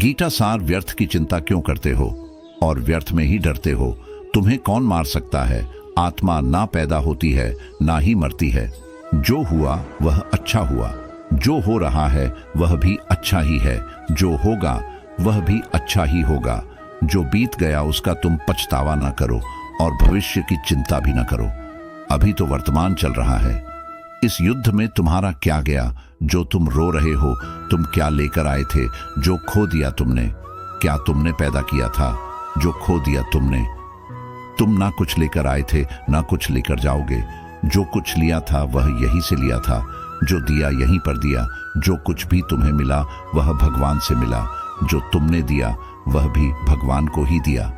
गीता सार व्यर्थ की चिंता क्यों करते हो और व्यर्थ में ही डरते हो? तुम्हें कौन मार सकता है? आत्मा ना पैदा होती है ना ही मरती है। जो हुआ वह अच्छा हुआ, जो हो रहा है वह भी अच्छा ही है, जो होगा वह भी अच्छा ही होगा। जो बीत गया उसका तुम पछतावा ना करो और भविष्य की चिंता भी ना करो। अभी तो वर्तमान चल रहा है। इस युद्ध में तुम्हारा क्या गया जो तुम रो रहे हो? तुम क्या लेकर आए थे जो खो दिया तुमने? क्या तुमने पैदा किया था जो खो दिया तुमने? तुम ना कुछ लेकर आए थे ना कुछ लेकर जाओगे। जो कुछ लिया था वह यहीं से लिया था, जो दिया यहीं पर दिया। जो कुछ भी तुम्हें मिला वह भगवान से मिला, जो तुमने दिया वह भी भगवान को ही दिया।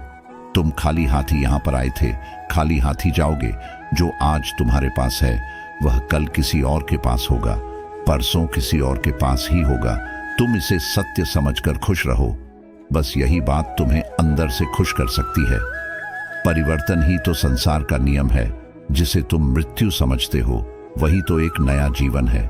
तुम खाली हाथी यहाँ पर आए थे, खाली हाथी जाओगे। जो आज तुम्हारे पास है वह कल किसी और के पास होगा, परसों किसी और के पास ही होगा। तुम इसे सत्य समझकर खुश रहो। बस यही बात तुम्हें अंदर से खुश कर सकती है। परिवर्तन ही तो संसार का नियम है। जिसे तुम मृत्यु समझते हो वही तो एक नया जीवन है।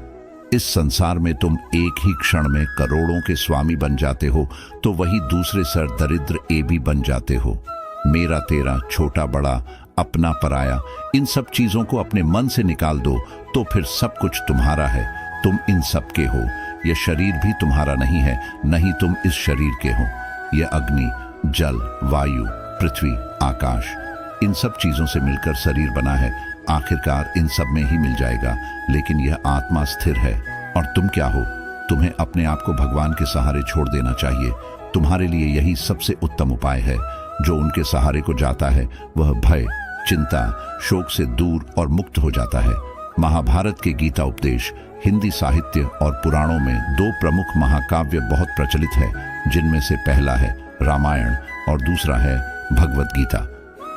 इस संसार में तुम एक ही क्षण में करोड़ों के स्वामी बन जाते हो तो वही दूसरे सर दरिद्र ए भी बन जाते हो। मेरा तेरा, छोटा बड़ा, अपना पराया, इन सब चीजों को अपने मन से निकाल दो तो फिर सब कुछ तुम्हारा है। तुम इन सब के हो। यह शरीर भी तुम्हारा नहीं है, नहीं तुम इस शरीर के हो। यह अग्नि, जल, वायु, पृथ्वी, आकाश, इन सब चीजों से मिलकर शरीर बना है। आखिरकार इन सब में ही मिल जाएगा, लेकिन यह आत्मा स्थिर है। और तुम क्या हो? तुम्हें अपने आप को भगवान के सहारे छोड़ देना चाहिए। तुम्हारे लिए यही सबसे उत्तम उपाय है। जो उनके सहारे को जाता है वह भय, चिंता, शोक से दूर और मुक्त हो जाता है। महाभारत के गीता उपदेश हिंदी साहित्य और पुराणों में दो प्रमुख महाकाव्य बहुत प्रचलित है, जिनमें से पहला है रामायण और दूसरा है भगवद गीता।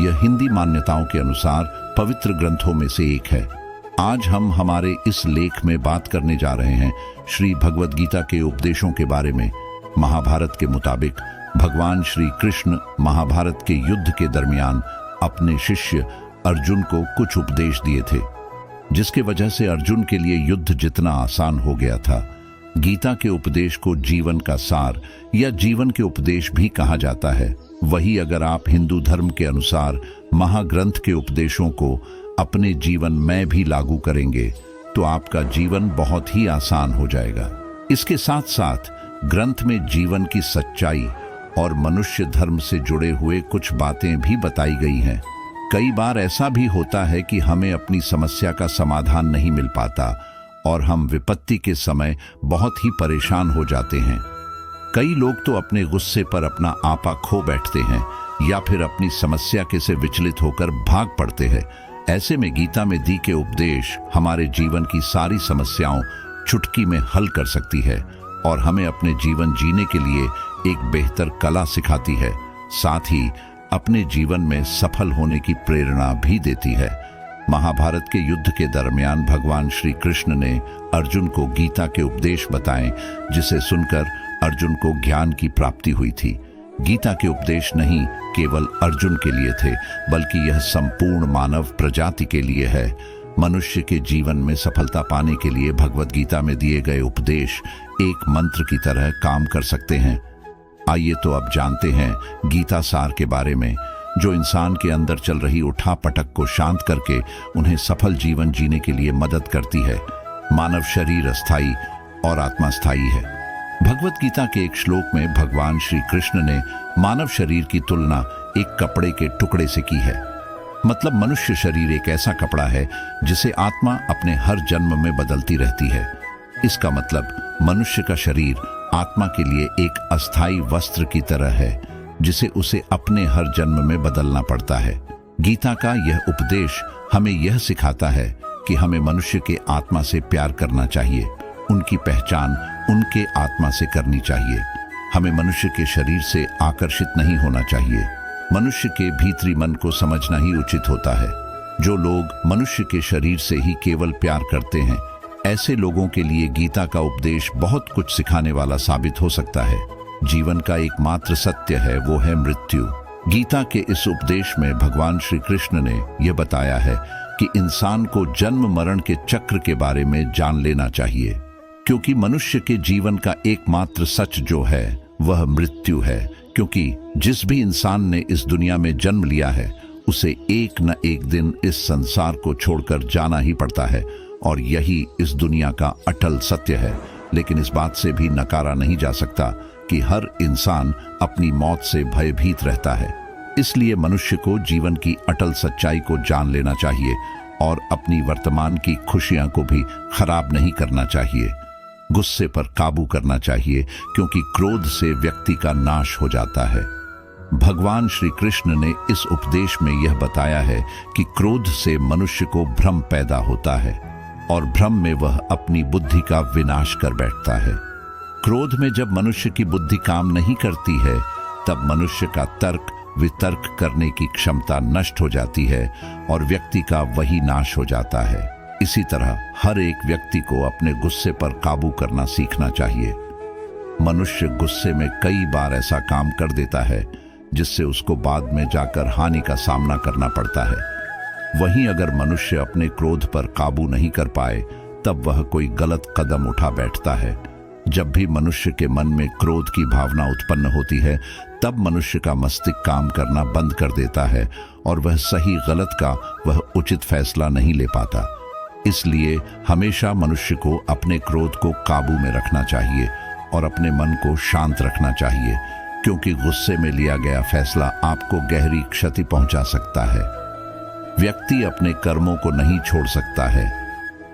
यह हिंदी मान्यताओं के अनुसार पवित्र ग्रंथों में से एक है। आज हम हमारे इस लेख में बात करने जा रहे हैं श्री भगवद गीता के उपदेशों के बारे में। महाभारत के मुताबिक भगवान श्री कृष्ण महाभारत के युद्ध के दरमियान अपने शिष्य अर्जुन को कुछ उपदेश दिए थे, जिसके वजह से अर्जुन के लिए युद्ध जितना आसान हो गया था। गीता के उपदेश को जीवन का सार या जीवन के उपदेश भी कहा जाता है। वही अगर आप हिंदू धर्म के अनुसार महाग्रंथ के उपदेशों को अपने जीवन में भी लागू करेंगे तो आपका जीवन बहुत ही आसान हो जाएगा। इसके साथ साथ ग्रंथ में जीवन की सच्चाई और मनुष्य धर्म से जुड़े हुए कुछ बातें भी बताई गई हैं। कई बार ऐसा भी होता है कि हमें अपनी समस्या का समाधान नहीं मिल पाता और हम विपत्ति के समय बहुत ही परेशान हो जाते हैं। कई लोग तो अपने गुस्से पर अपना आपा खो बैठते हैं या फिर अपनी समस्या के से विचलित होकर भाग पड़ते हैं। ऐसे में गीता में दी के उपदेश हमारे जीवन की सारी समस्याओं चुटकी में हल कर सकती है और हमें अपने जीवन जीने के लिए एक बेहतर कला सिखाती है। साथ ही अपने जीवन में सफल होने की प्रेरणा भी देती है। महाभारत के युद्ध के दरमियान भगवान श्री कृष्ण ने अर्जुन को गीता के उपदेश बताए, जिसे सुनकर अर्जुन को ज्ञान की प्राप्ति हुई थी। गीता के उपदेश नहीं केवल अर्जुन के लिए थे, बल्कि यह संपूर्ण मानव प्रजाति के लिए है। मनुष्य के जीवन में सफलता पाने के लिए भगवद गीता में दिए गए उपदेश एक मंत्र की तरह काम कर सकते हैं। आइए तो अब जानते हैं गीता सार के बारे में, जो इंसान के अंदर चल रही उठापटक को शांत करके उन्हें सफल जीवन जीने के लिए मदद करती है। मानव शरीर अस्थाई और आत्मा स्थायी है। भगवद गीता के एक श्लोक में भगवान श्री कृष्ण ने मानव शरीर की तुलना एक कपड़े के टुकड़े से की है। मतलब मनुष्य शरीर एक ऐसा कपड़ा है जिसे आत्मा अपने हर जन्म में बदलती रहती है। इसका मतलब मनुष्य का शरीर आत्मा के लिए एक अस्थाई वस्त्र की तरह है, जिसे उसे अपने हर जन्म में बदलना पड़ता है। गीता का यह उपदेश हमें यह सिखाता है कि हमें मनुष्य के आत्मा से प्यार करना चाहिए, उनकी पहचान उनके आत्मा से करनी चाहिए। हमें मनुष्य के शरीर से आकर्षित नहीं होना चाहिए। मनुष्य के भीतरी मन को समझना ही उचित होता है। जो लोग मनुष्य के शरीर से ही केवल प्यार करते हैं, ऐसे लोगों के लिए गीता का उपदेश बहुत कुछ सिखाने वाला साबित हो सकता है। जीवन का एकमात्र सत्य है, वो है मृत्यु। गीता के इस उपदेश में भगवान श्री कृष्ण ने यह बताया है कि इंसान को जन्म मरण के चक्र के बारे में जान लेना चाहिए, क्योंकि मनुष्य के जीवन का एकमात्र सच जो है वह मृत्यु है, क्योंकि जिस भी इंसान ने इस दुनिया में जन्म लिया है उसे एक न एक दिन इस संसार को छोड़कर जाना ही पड़ता है, और यही इस दुनिया का अटल सत्य है। लेकिन इस बात से भी नकारा नहीं जा सकता कि हर इंसान अपनी मौत से भयभीत रहता है। इसलिए मनुष्य को जीवन की अटल सच्चाई को जान लेना चाहिए और अपनी वर्तमान की खुशियां को भी खराब नहीं करना चाहिए। गुस्से पर काबू करना चाहिए, क्योंकि क्रोध से व्यक्ति का नाश हो जाता है। भगवान श्री कृष्ण ने इस उपदेश में यह बताया है कि क्रोध से मनुष्य को भ्रम पैदा होता है और भ्रम में वह अपनी बुद्धि का विनाश कर बैठता है। क्रोध में जब मनुष्य की बुद्धि काम नहीं करती है तब मनुष्य का तर्क वितर्क करने की क्षमता नष्ट हो जाती है और व्यक्ति का वही नाश हो जाता है। इसी तरह हर एक व्यक्ति को अपने गुस्से पर काबू करना सीखना चाहिए। मनुष्य गुस्से में कई बार ऐसा काम कर देता है जिससे उसको बाद में जाकर हानि का सामना करना पड़ता है। वहीं अगर मनुष्य अपने क्रोध पर काबू नहीं कर पाए तब वह कोई गलत कदम उठा बैठता है। जब भी मनुष्य के मन में क्रोध की भावना उत्पन्न होती है तब मनुष्य का मस्तिष्क काम करना बंद कर देता है और वह सही गलत का वह उचित फैसला नहीं ले पाता। इसलिए हमेशा मनुष्य को अपने क्रोध को काबू में रखना चाहिए और अपने मन को शांत रखना चाहिए, क्योंकि गुस्से में लिया गया फैसला आपको गहरी क्षति पहुंचा सकता है। व्यक्ति अपने कर्मों को नहीं छोड़ सकता है।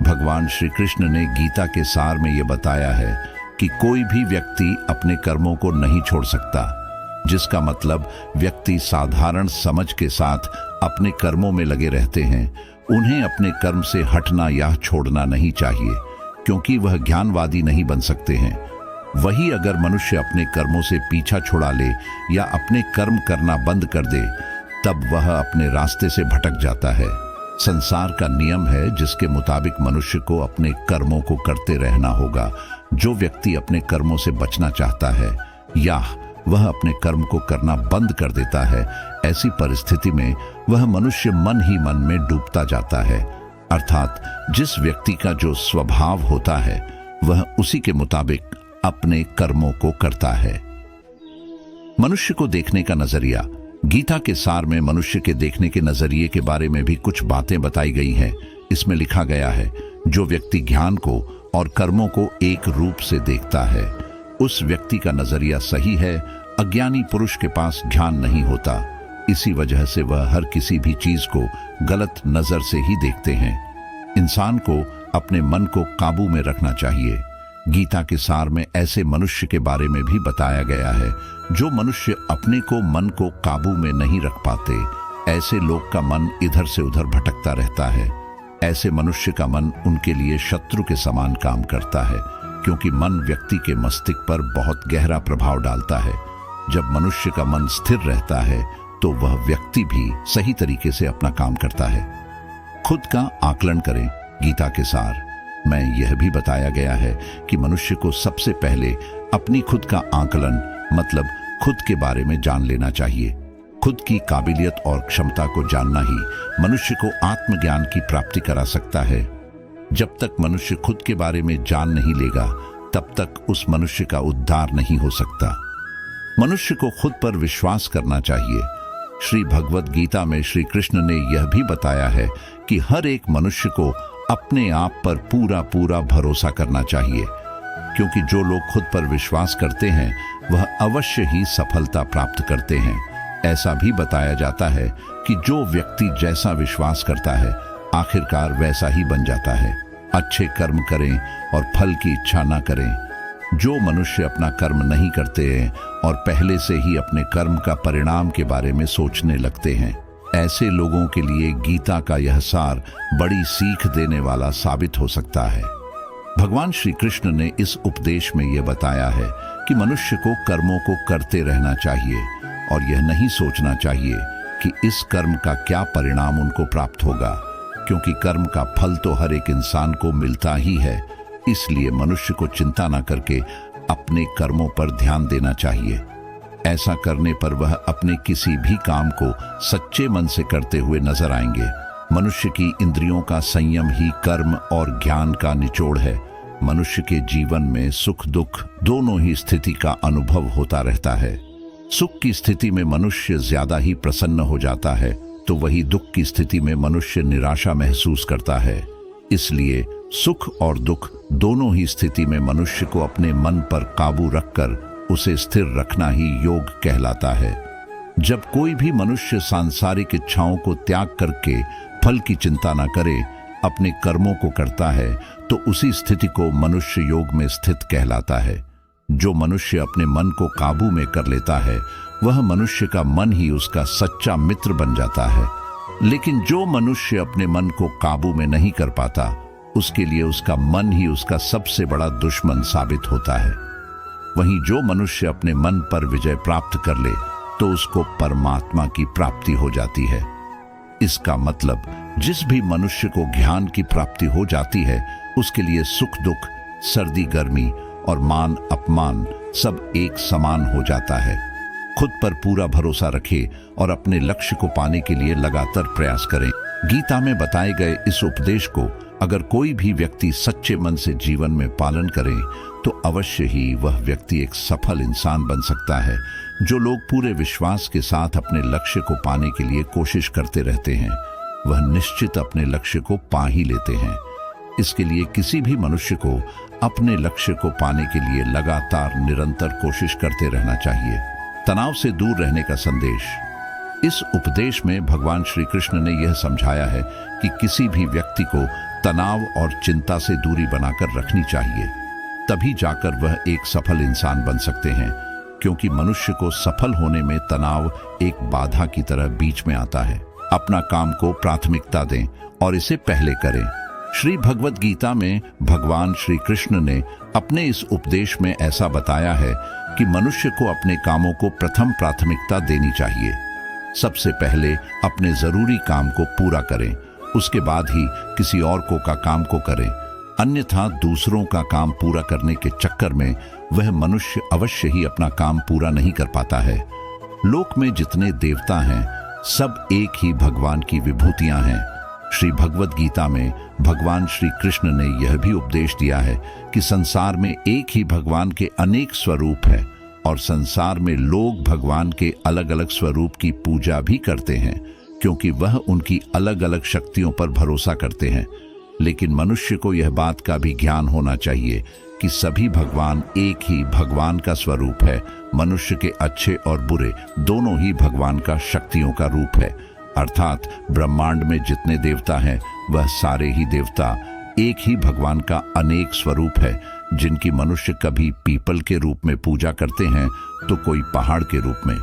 भगवान श्री कृष्ण ने गीता के सार में यह बताया है कि कोई भी व्यक्ति अपने कर्मों को नहीं छोड़ सकता, जिसका मतलब व्यक्ति साधारण समझ के साथ अपने कर्मों में लगे रहते हैं। उन्हें अपने कर्म से हटना या छोड़ना नहीं चाहिए, क्योंकि वह ज्ञानवादी नहीं बन सकते हैं। वही अगर मनुष्य अपने कर्मों से पीछा छुड़ा ले या अपने कर्म करना बंद कर दे तब वह अपने रास्ते से भटक जाता है। संसार का नियम है जिसके मुताबिक मनुष्य को अपने कर्मों को करते रहना होगा। जो व्यक्ति अपने कर्मों से बचना चाहता है या वह अपने कर्म को करना बंद कर देता है, ऐसी परिस्थिति में वह मनुष्य मन ही मन में डूबता जाता है। अर्थात जिस व्यक्ति का जो स्वभाव होता है वह उसी के मुताबिक अपने कर्मों को करता है। मनुष्य को देखने का नजरिया। गीता के सार में मनुष्य के देखने के नजरिए के बारे में भी कुछ बातें बताई गई हैं। इसमें लिखा गया है, जो व्यक्ति ज्ञान को और कर्मों को एक रूप से देखता है उस व्यक्ति का नजरिया सही है। अज्ञानी पुरुष के पास ध्यान नहीं होता, इसी वजह से वह हर किसी भी चीज को गलत नजर से ही देखते हैं। इंसान को अपने मन को काबू में रखना चाहिए। गीता के सार में ऐसे मनुष्य के बारे में भी बताया गया है जो मनुष्य अपने को मन को काबू में नहीं रख पाते। ऐसे लोग का मन इधर से उधर भटकता रहता है। ऐसे मनुष्य का मन उनके लिए शत्रु के समान काम करता है, क्योंकि मन व्यक्ति के मस्तिष्क पर बहुत गहरा प्रभाव डालता है। जब मनुष्य का मन स्थिर रहता है तो वह व्यक्ति भी सही तरीके से अपना काम करता है। खुद का आकलन करें। गीता के सार में यह भी बताया गया है कि मनुष्य को सबसे पहले अपनी खुद का आकलन मतलब खुद के बारे में जान लेना चाहिए। खुद की काबिलियत और क्षमता को जानना ही मनुष्य को आत्मज्ञान की प्राप्ति करा सकता है। जब तक मनुष्य खुद के बारे में जान नहीं लेगा तब तक उस मनुष्य का उद्धार नहीं हो सकता। मनुष्य को खुद पर विश्वास करना चाहिए। श्री भगवद गीता में श्री कृष्ण ने यह भी बताया है कि हर एक मनुष्य को अपने आप पर पूरा पूरा भरोसा करना चाहिए, क्योंकि जो लोग खुद पर विश्वास करते हैं वह अवश्य ही सफलता प्राप्त करते हैं। ऐसा भी बताया जाता है कि जो व्यक्ति जैसा विश्वास करता है आखिरकार वैसा ही बन जाता है। अच्छे कर्म करें और फल की इच्छा न करें। जो मनुष्य अपना कर्म नहीं करते हैं और पहले से ही अपने कर्म का परिणाम के बारे में सोचने लगते हैं, ऐसे लोगों के लिए गीता का यह सार बड़ी सीख देने वाला साबित हो सकता है। भगवान श्री कृष्ण ने इस उपदेश में यह बताया है कि मनुष्य को कर्मों को करते रहना चाहिए और यह नहीं सोचना चाहिए कि इस कर्म का क्या परिणाम उनको प्राप्त होगा, क्योंकि कर्म का फल तो हर एक इंसान को मिलता ही है। इसलिए मनुष्य को चिंता न करके अपने कर्मों पर ध्यान देना चाहिए। ऐसा करने पर वह अपने किसी भी काम को सच्चे मन से करते हुए नजर आएंगे। मनुष्य की इंद्रियों का संयम ही कर्म और ज्ञान का निचोड़ है। मनुष्य के जीवन में सुख दुख दोनों ही स्थिति का अनुभव होता रहता है। सुख की स्थिति में मनुष्य ज्यादा ही प्रसन्न हो जाता है, तो वही दुख की स्थिति में मनुष्य निराशा महसूस करता है। इसलिए सुख और दुख दोनों ही स्थिति में मनुष्य को अपने मन पर काबू रखकर उसे स्थिर रखना ही योग कहलाता है। जब कोई भी मनुष्य सांसारिक इच्छाओं को त्याग करके फल की चिंता न करे, अपने कर्मों को करता है, तो उसी स्थिति को मनुष्य योग में स्थित कहलाता है। जो मनुष्य अपने मन को काबू में कर लेता है, वह मनुष्य का मन ही उसका सच्चा मित्र बन जाता है। लेकिन जो मनुष्य अपने मन को काबू में नहीं कर पाता, उसके लिए उसका मन ही उसका सबसे बड़ा दुश्मन साबित होता है। वहीं जो मनुष्य अपने मन पर विजय प्राप्त कर ले, तो उसको परमात्मा की प्राप्ति हो जाती है। इसका मतलब जिस भी मनुष्य को ज्ञान की प्राप्ति हो जाती है, उसके लिए सुख दुख, सर्दी गर्मी और मान अपमान सब एक समान हो जाता है। खुद पर पूरा भरोसा रखे और अपने लक्ष्य को पाने के लिए लगातार प्रयास करें। गीता में बताए गए इस उपदेश को अगर कोई भी व्यक्ति सच्चे मन से जीवन में पालन करे, तो अवश्य ही वह व्यक्ति एक सफल इंसान बन सकता है। जो लोग पूरे विश्वास के साथ अपने लक्ष्य को पाने के लिए कोशिश करते रहते हैं, वह निश्चित अपने लक्ष्य को पा ही लेते हैं। इसके लिए किसी भी मनुष्य को अपने लक्ष्य को पाने के लिए लगातार निरंतर कोशिश करते रहना चाहिए। तनाव से दूर रहने का संदेश। इस उपदेश में भगवान श्री कृष्ण ने यह समझाया है कि किसी भी व्यक्ति को तनाव और चिंता से दूरी बनाकर रखनी चाहिए, तभी जाकर वह एक सफल इंसान बन सकते हैं। क्योंकि मनुष्य को सफल होने में तनाव एक बाधा की तरह बीच में आता है। अपना काम को प्राथमिकता दें और इसे पहले करें। श्री भगवद गीता में भगवान श्री कृष्ण ने अपने इस उपदेश में ऐसा बताया है कि मनुष्य को अपने कामों को प्रथम प्राथमिकता देनी चाहिए। सबसे पहले अपने जरूरी काम को पूरा करें, उसके बाद ही किसी और का काम को करें। अन्यथा दूसरों का काम पूरा करने के चक्कर में वह मनुष्य अवश्य ही अपना काम पूरा नहीं कर पाता है। लोक में जितने देवता हैं, सब एक ही भगवान की विभूतियां हैं। श्री भगवद गीता में भगवान श्री कृष्ण ने यह भी उपदेश दिया है कि संसार में एक ही भगवान के अनेक स्वरूप हैं और संसार में लोग भगवान के अलग अलग स्वरूप की पूजा भी करते हैं, क्योंकि वह उनकी अलग अलग शक्तियों पर भरोसा करते हैं। लेकिन मनुष्य को यह बात का भी ज्ञान होना चाहिए कि सभी भगवान एक ही भगवान का स्वरूप है। मनुष्य के अच्छे और बुरे दोनों ही भगवान का शक्तियों का रूप है। अर्थात ब्रह्मांड में जितने देवता हैं, वह सारे ही देवता एक ही भगवान का अनेक स्वरूप है। जिनकी मनुष्य कभी पीपल के रूप में पूजा करते हैं, तो कोई पहाड़ के रूप में।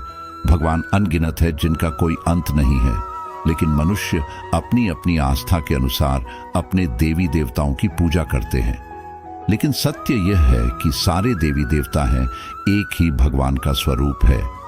भगवान अनगिनत है जिनका कोई अंत नहीं है। लेकिन मनुष्य अपनी अपनी आस्था के अनुसार अपने देवी देवताओं की पूजा करते हैं। लेकिन सत्य यह है कि सारे देवी देवता हैं, एक ही भगवान का स्वरूप है।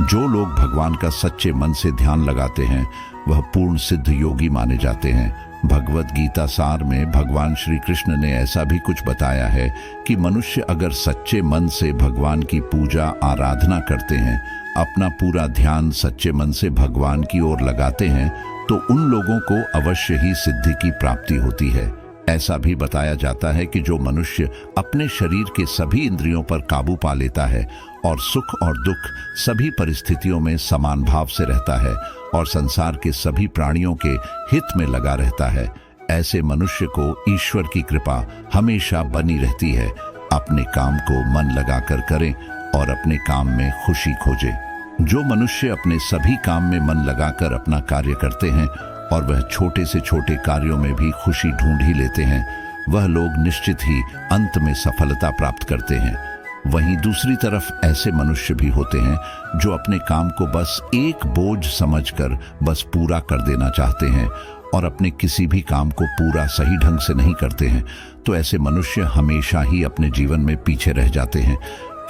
जो लोग भगवान का सच्चे मन से ध्यान लगाते हैं, वह पूर्ण सिद्ध योगी माने जाते हैं। भगवद गीता सार में भगवान श्री कृष्ण ने ऐसा भी कुछ बताया है कि मनुष्य अगर सच्चे मन से भगवान की पूजा आराधना करते हैं, अपना पूरा ध्यान सच्चे मन से भगवान की ओर लगाते हैं, तो उन लोगों को अवश्य ही सिद्धि की प्राप्ति होती है। ऐसा भी बताया जाता है कि जो मनुष्य अपने शरीर के सभी इंद्रियों पर काबू पा लेता है और सुख और दुख सभी परिस्थितियों में समान भाव से रहता है और संसार के सभी प्राणियों के हित में लगा रहता है, ऐसे मनुष्य को ईश्वर की कृपा हमेशा बनी रहती है। अपने काम को मन लगाकर करें और अपने काम में खुशी खोजें। जो मनुष्य अपने सभी काम में मन लगाकर अपना कार्य करते हैं और वह छोटे से छोटे कार्यों में भी खुशी ढूंढ ही लेते हैं, वह लोग निश्चित ही अंत में सफलता प्राप्त करते हैं। वहीं दूसरी तरफ ऐसे मनुष्य भी होते हैं जो अपने काम को बस एक बोझ समझकर बस पूरा कर देना चाहते हैं और अपने किसी भी काम को पूरा सही ढंग से नहीं करते हैं। तो ऐसे मनुष्य हमेशा ही अपने जीवन में पीछे रह जाते हैं।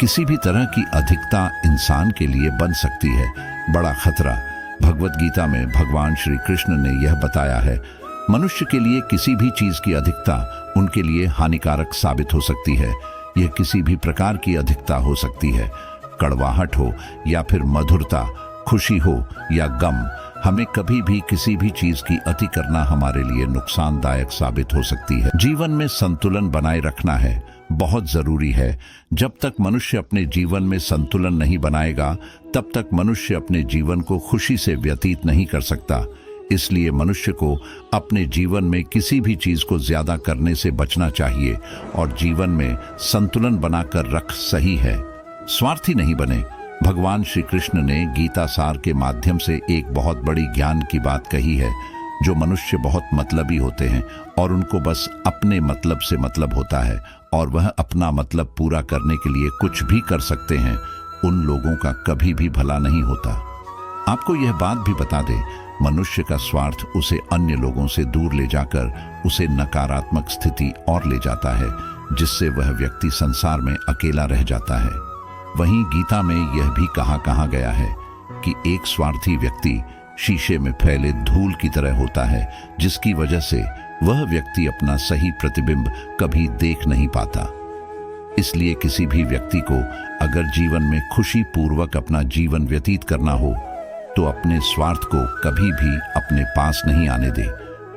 किसी भी तरह की अधिकता इंसान के लिए बन सकती है बड़ा खतरा। भगवद गीता में भगवान श्री कृष्ण ने यह बताया है, मनुष्य के लिए किसी भी चीज की अधिकता उनके लिए हानिकारक साबित हो सकती है। यह किसी भी प्रकार की अधिकता हो सकती है, कड़वाहट हो या फिर मधुरता, खुशी हो या गम, हमें कभी भी किसी भी चीज की अति करना हमारे लिए नुकसानदायक साबित हो सकती है। जीवन में संतुलन बनाए रखना है, बहुत जरूरी है। जब तक मनुष्य अपने जीवन में संतुलन नहीं बनाएगा, तब तक मनुष्य अपने जीवन को खुशी से व्यतीत नहीं कर सकता। इसलिए मनुष्य को अपने जीवन में किसी भी चीज को ज्यादा करने से बचना चाहिए और जीवन में संतुलन बनाकर रख सही है। स्वार्थी नहीं बने। भगवान श्री कृष्ण ने गीता सार के माध्यम से एक बहुत बड़ी ज्ञान की बात कही है। जो मनुष्य बहुत मतलबी होते हैं और उनको बस अपने मतलब से मतलब होता है और वह अपना मतलब पूरा करने के लिए कुछ भी कर सकते हैं, उन लोगों का कभी भी भला नहीं होता। आपको यह बात भी बता दे, मनुष्य का स्वार्थ उसे अन्य लोगों से दूर ले जाकर उसे नकारात्मक स्थिति और ले जाता है, जिससे वह व्यक्ति संसार में अकेला रह जाता है। वहीं गीता में यह भी कहा गया है कि एक स्वार्थी व्यक्ति शीशे में फैले धूल की तरह होता है, जिसकी वजह से वह व्यक्ति अपना सही प्रतिबिंब कभी देख नहीं पाता। इसलिए किसी भी व्यक्ति को अगर जीवन में खुशी पूर्वक अपना जीवन व्यतीत करना हो तो अपने स्वार्थ को कभी भी अपने पास नहीं आने दे,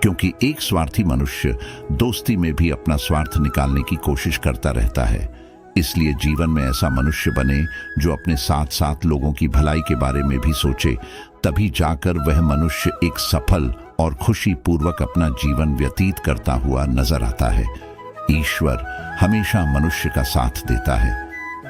क्योंकि एक स्वार्थी मनुष्य दोस्ती में भी अपना स्वार्थ निकालने की कोशिश करता रहता है। इसलिए जीवन में ऐसा मनुष्य बने जो अपने साथ साथ लोगों की भलाई के बारे में भी सोचे, तभी जाकर वह मनुष्य एक सफल और खुशी पूर्वक अपना जीवन व्यतीत करता हुआ नजर आता है। ईश्वर हमेशा मनुष्य का साथ देता है।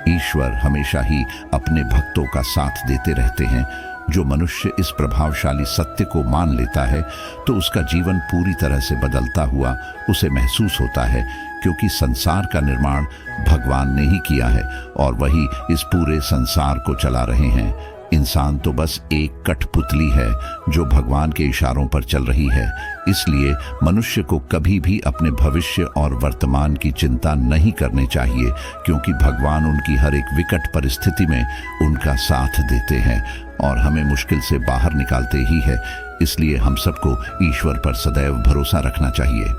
ईश्वर हमेशा ही अपने भक्तों का साथ देते रहते हैं। जो मनुष्य इस प्रभावशाली सत्य को मान लेता है तो उसका जीवन पूरी तरह से बदलता हुआ उसे महसूस होता है, क्योंकि संसार का निर्माण भगवान ने ही किया है और वही इस पूरे संसार को चला रहे हैं। इंसान तो बस एक कठपुतली है जो भगवान के इशारों पर चल रही है। इसलिए मनुष्य को कभी भी अपने भविष्य और वर्तमान की चिंता नहीं करनी चाहिए, क्योंकि भगवान उनकी हर एक विकट परिस्थिति में उनका साथ देते हैं और हमें मुश्किल से बाहर निकालते ही है। इसलिए हम सबको ईश्वर पर सदैव भरोसा रखना चाहिए।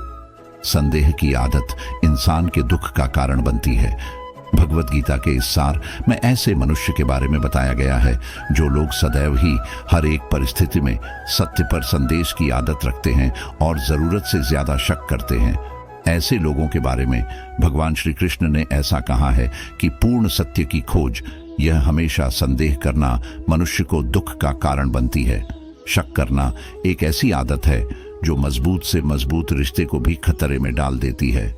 संदेह की आदत इंसान के दुख का कारण बनती है। भगवत गीता के इस सार में ऐसे मनुष्य के बारे में बताया गया है जो लोग सदैव ही हर एक परिस्थिति में सत्य पर संदेश की आदत रखते हैं और जरूरत से ज्यादा शक करते हैं। ऐसे लोगों के बारे में भगवान श्री कृष्ण ने ऐसा कहा है कि पूर्ण सत्य की खोज, यह हमेशा संदेह करना मनुष्य को दुख का कारण बनती है। शक करना एक ऐसी आदत है जो मजबूत से मजबूत रिश्ते को भी खतरे में डाल देती है।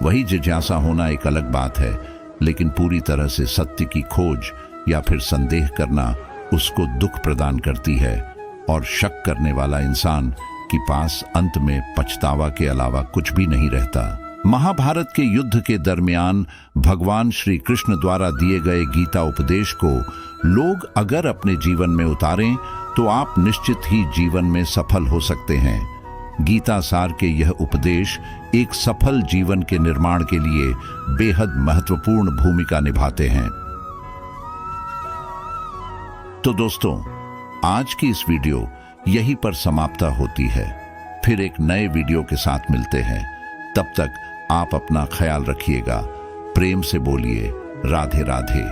वही जिज्ञासा होना एक अलग बात है, लेकिन पूरी तरह से सत्य की खोज या फिर संदेह करना उसको दुख प्रदान करती है और शक करने वाला इंसान के पास अंत में पछतावा के अलावा कुछ भी नहीं रहता। महाभारत के युद्ध के दरमियान भगवान श्री कृष्ण द्वारा दिए गए गीता उपदेश को लोग अगर अपने जीवन में उतारें तो आप निश्चित ही जीवन में सफल हो सकते हैं। गीता सार के यह उपदेश एक सफल जीवन के निर्माण के लिए बेहद महत्वपूर्ण भूमिका निभाते हैं। तो दोस्तों, आज की इस वीडियो यहीं पर समाप्त होती है। फिर एक नए वीडियो के साथ मिलते हैं। तब तक आप अपना ख्याल रखिएगा। प्रेम से बोलिए राधे राधे।